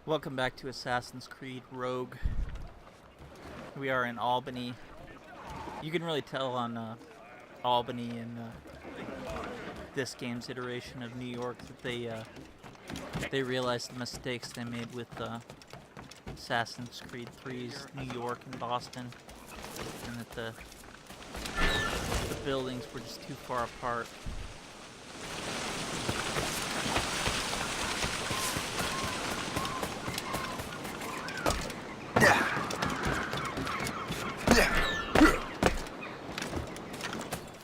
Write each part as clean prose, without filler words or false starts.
Welcome back to Assassin's Creed Rogue. We are in Albany. You can really tell on Albany and this game's iteration of New York that they realized the mistakes they made with Assassin's Creed 3's New York and Boston, and that the buildings were just too far apart.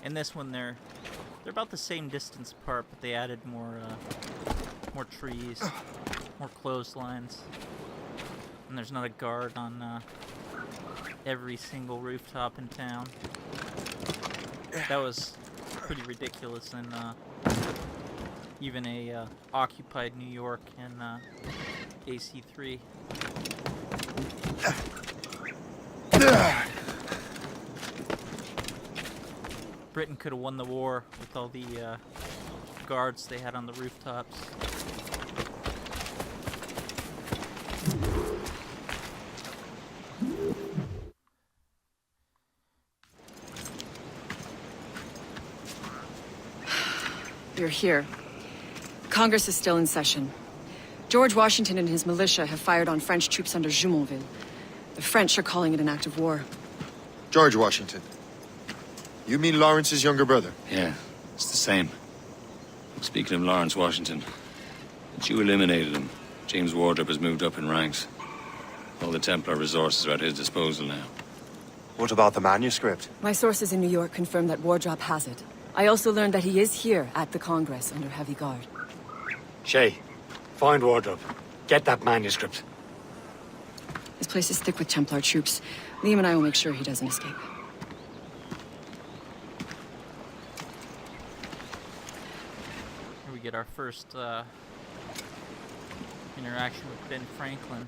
In this one, they're about the same distance apart, but they added more trees, more clotheslines, and there's not a guard on every single rooftop in town. That was pretty ridiculous in even a occupied New York in AC3. Britain could have won the war with all the guards they had on the rooftops. You're here. Congress is still in session. George Washington and his militia have fired on French troops under Jumonville. The French are calling it an act of war. George Washington. You mean Lawrence's younger brother? Yeah, it's the same. Speaking of Lawrence Washington, since you eliminated him, James Wardrop has moved up in ranks. All the Templar resources are at his disposal now. What about the manuscript? My sources in New York confirm that Wardrop has it. I also learned that he is here at the Congress under heavy guard. Shay, find Wardrop. Get that manuscript. This place is thick with Templar troops. Liam and I will make sure he doesn't escape. Here we get our first interaction with Ben Franklin.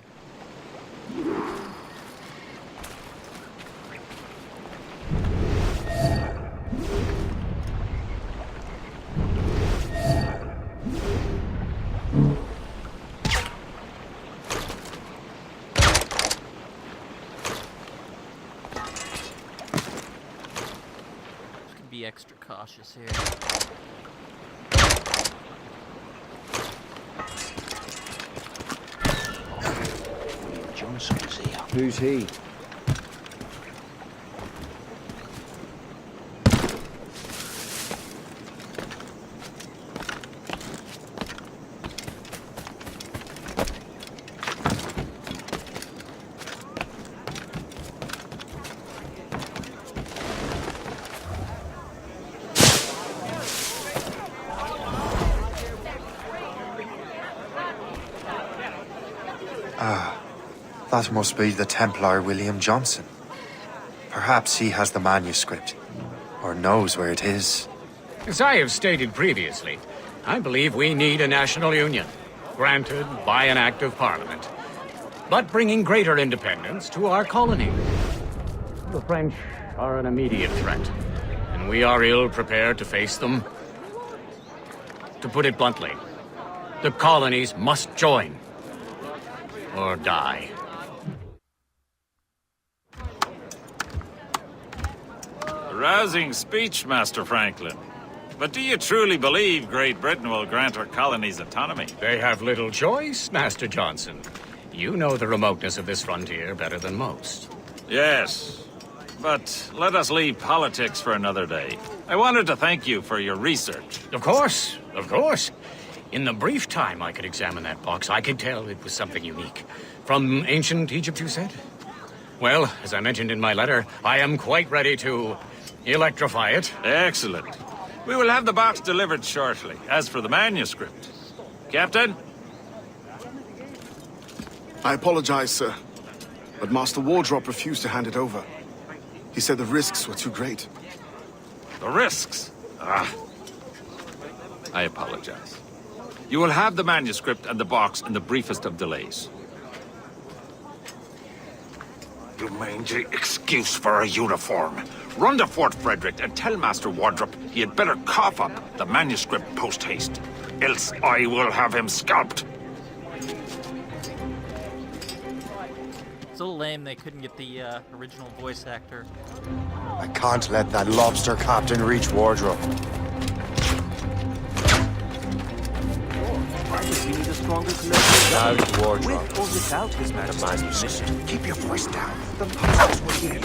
Be extra cautious here. Johnson is here. Who's he? That must be the Templar William Johnson. Perhaps he has the manuscript, or knows where it is. As I have stated previously, I believe we need a national union, granted by an act of parliament, but bringing greater independence to our colony. The French are an immediate threat, and we are ill prepared to face them. To put it bluntly, the colonies must join, or die. Rousing speech, Master Franklin. But do you truly believe Great Britain will grant her colonies autonomy? They have little choice, Master Johnson. You know the remoteness of this frontier better than most. Yes, but let us leave politics for another day. I wanted to thank you for your research. Of course, of course. In the brief time I could examine that box, I could tell it was something unique. From ancient Egypt, you said? Well, as I mentioned in my letter, I am quite ready to electrify it. Excellent. We will have the box delivered shortly. As for the manuscript... Captain? I apologize, sir, but Master Wardrop refused to hand it over. He said the risks were too great. The risks? Ah. I apologize. You will have the manuscript and the box in the briefest of delays. You mangy excuse for a uniform. Run to Fort Frederick and tell Master Wardrop he had better cough up the manuscript post-haste. Else I will have him scalped. Still lame they couldn't get the original voice actor. I can't let that lobster captain reach wardrobe. We need a stronger collective. Now to wardrobe. With or without His Majesty's permission. Keep your voice down. The monsters will hear you.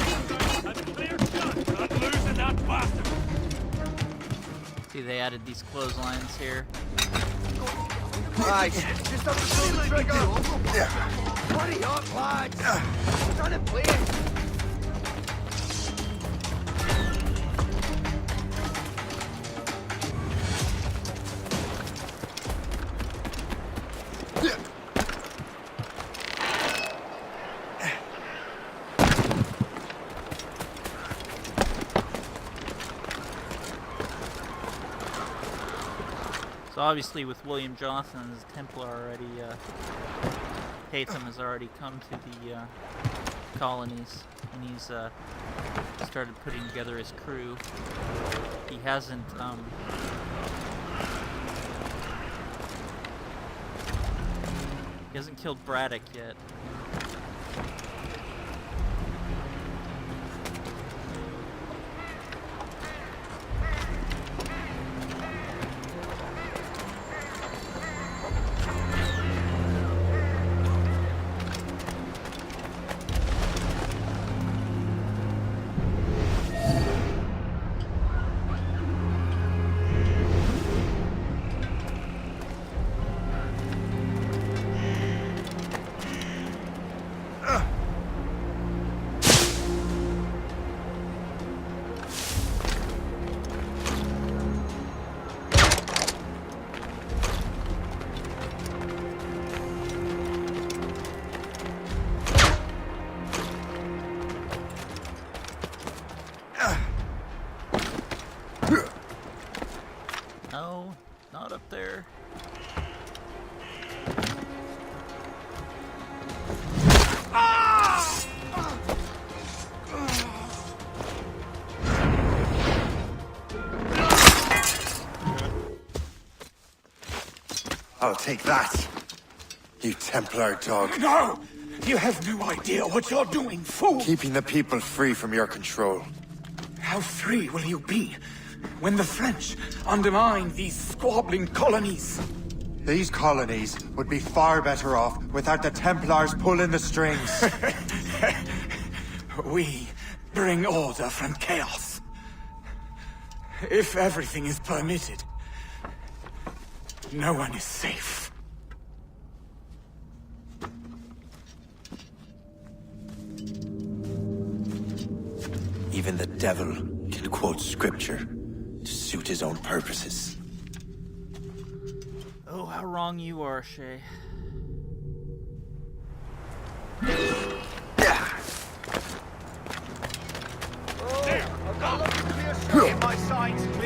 See, they added these clotheslines here. Right. Just have to pull the trigger. Hurry up, lads. Trying to play. So obviously with William Johnson, his Templar already, Tatum has already come to the colonies, and he's started putting together his crew. He hasn't, killed Braddock yet. No, not up there. I'll take that. You Templar dog. No! You have no idea what you're doing, fool! Keeping the people free from your control. How free will you be when the French undermine these squabbling colonies? These colonies would be far better off without the Templars pulling the strings. We bring order from chaos. If everything is permitted, no one is safe. Even the devil can quote scripture to suit his own purposes. Oh, how wrong you are, Shay. I've got a clear shot in my sights.